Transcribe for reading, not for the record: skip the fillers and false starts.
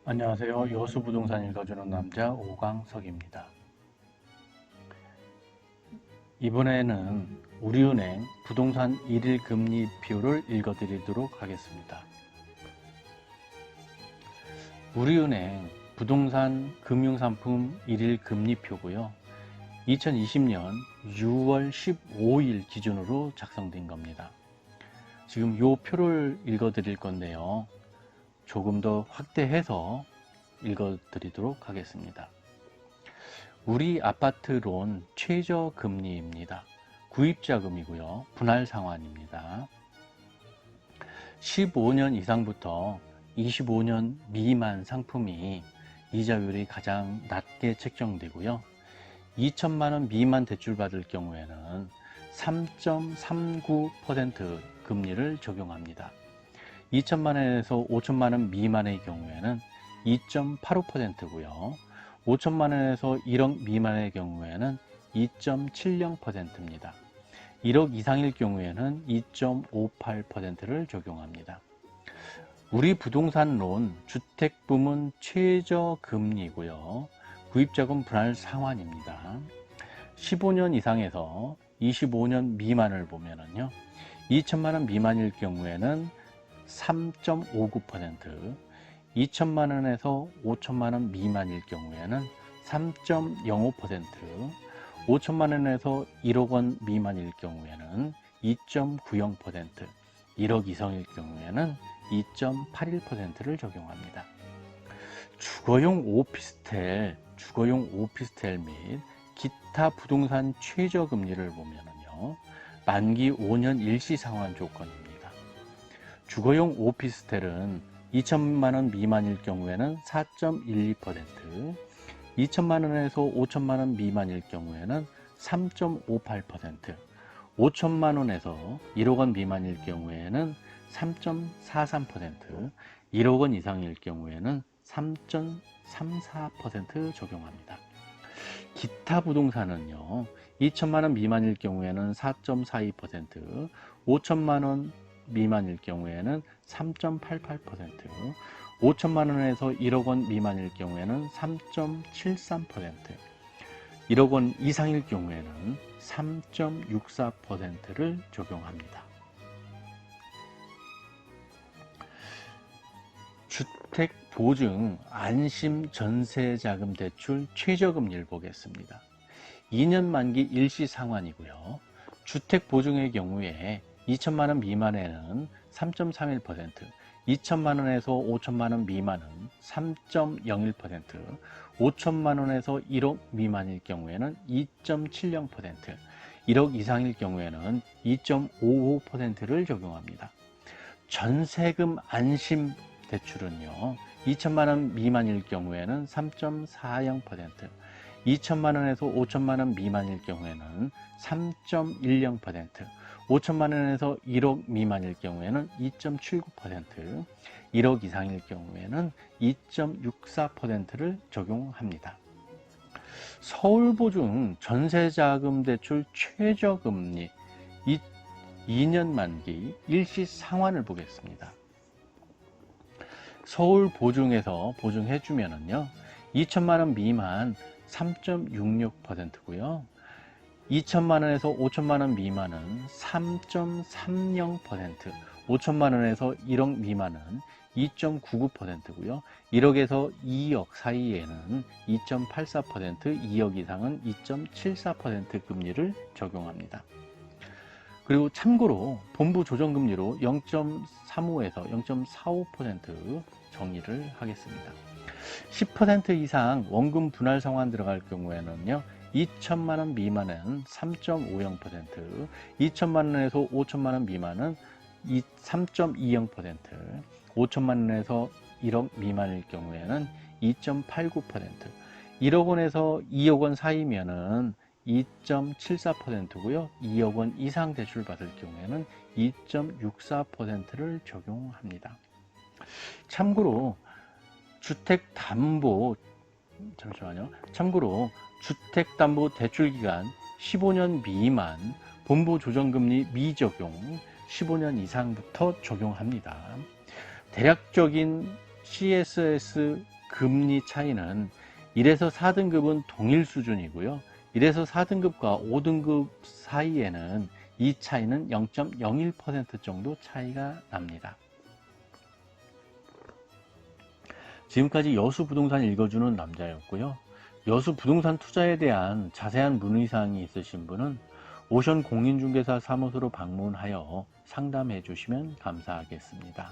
안녕하세요. 여수부동산 읽어주는 남자 오광석입니다. 이번에는 우리은행 부동산 일일 금리 비율을 읽어드리도록 하겠습니다. 우리은행 부동산 금융상품 일일 금리표고요. 2020년 6월 15일 기준으로 작성된 겁니다. 지금 이 표를 읽어드릴 건데요. 조금 더 확대해서 읽어드리도록 하겠습니다. 우리 아파트론 최저금리입니다. 구입자금이고요. 분할 상환입니다. 15년 이상부터 25년 미만 상품이 이자율이 가장 낮게 책정되고요. 2천만원 미만 대출 받을 경우에는 3.39% 금리를 적용합니다. 2천만원에서 5천만원 미만의 경우에는 2.85%고요. 5천만원에서 1억 미만의 경우에는 2.70%입니다. 1억 이상일 경우에는 2.58%를 적용합니다. 우리 부동산론 주택부문 최저금리고요. 구입자금 분할 상환입니다. 15년 이상에서 25년 미만을 보면은요. 2천만원 미만일 경우에는 3.59%, 2천만원에서 5천만원 미만일 경우에는 3.05%, 5천만원에서 1억원 미만일 경우에는 2.90%, 1억 이상일 경우에는 2.81%를 적용합니다. 주거용 오피스텔 및 기타 부동산 최저금리를 보면은요, 만기 5년 일시 상환 조건입니다. 주거용 오피스텔은 2천만원 미만일 경우에는 4.12%, 2천만원에서 5천만원 미만일 경우에는 3.58%, 5천만원에서 1억원 미만일 경우에는 3.43%, 1억원 이상일 경우에는 3.34% 적용합니다. 기타 부동산은요, 2천만원 미만일 경우에는 4.42%, 5천만원 미만일 경우에는 3.88%, 5천만원에서 1억원 미만일 경우에는 3.73%, 1억원 이상일 경우에는 3.64%를 적용합니다. 주택보증 안심 전세자금 대출 최저금리를 보겠습니다. 2년 만기 일시 상환이고요. 주택보증의 경우에 2천만원 미만에는 3.31%, 2천만원에서 5천만원 미만은 3.01%, 5천만원에서 1억 미만일 경우에는 2.70%, 1억 이상일 경우에는 2.55%를 적용합니다. 전세금 안심 대출은요, 2천만원 미만일 경우에는 3.40%, 2천만원에서 5천만원 미만일 경우에는 3.10%, 5천만원에서 1억 미만일 경우에는 2.79%, 1억 이상일 경우에는 2.64%를 적용합니다. 서울보증 전세자금 대출 최저금리 2년 만기 일시 상환을 보겠습니다. 서울보증에서 보증해주면은요, 2천만원 미만 3.66%고요. 2천만원에서 5천만원 미만은 3.30%, 5천만원에서 1억 미만은 2.99%고요. 1억에서 2억 사이에는 2.84%, 2억 이상은 2.74% 금리를 적용합니다. 그리고 참고로 본부 조정금리로 0.35에서 0.45% 정의를 하겠습니다. 10% 이상 원금 분할 상환 들어갈 경우에는요, 2천만원 미만은 3.50%, 2천만원에서 5천만원 미만은 3.20%, 5천만원에서 1억 미만일 경우에는 2.89%, 1억원에서 2억원 사이면은 2.74%고요. 2억원 이상 대출 받을 경우에는 2.64%를 적용합니다. 참고로 주택담보대출기간 15년 미만, 본부조정금리 미적용 15년 이상부터 적용합니다. 대략적인 CSS 금리 차이는 1에서 4등급은 동일 수준이고요. 1에서 4등급과 5등급 사이에는 이 차이는 0.01% 정도 차이가 납니다. 지금까지 여수 부동산 읽어주는 남자였고요. 여수 부동산 투자에 대한 자세한 문의사항이 있으신 분은 오션 공인중개사 사무소로 방문하여 상담해 주시면 감사하겠습니다.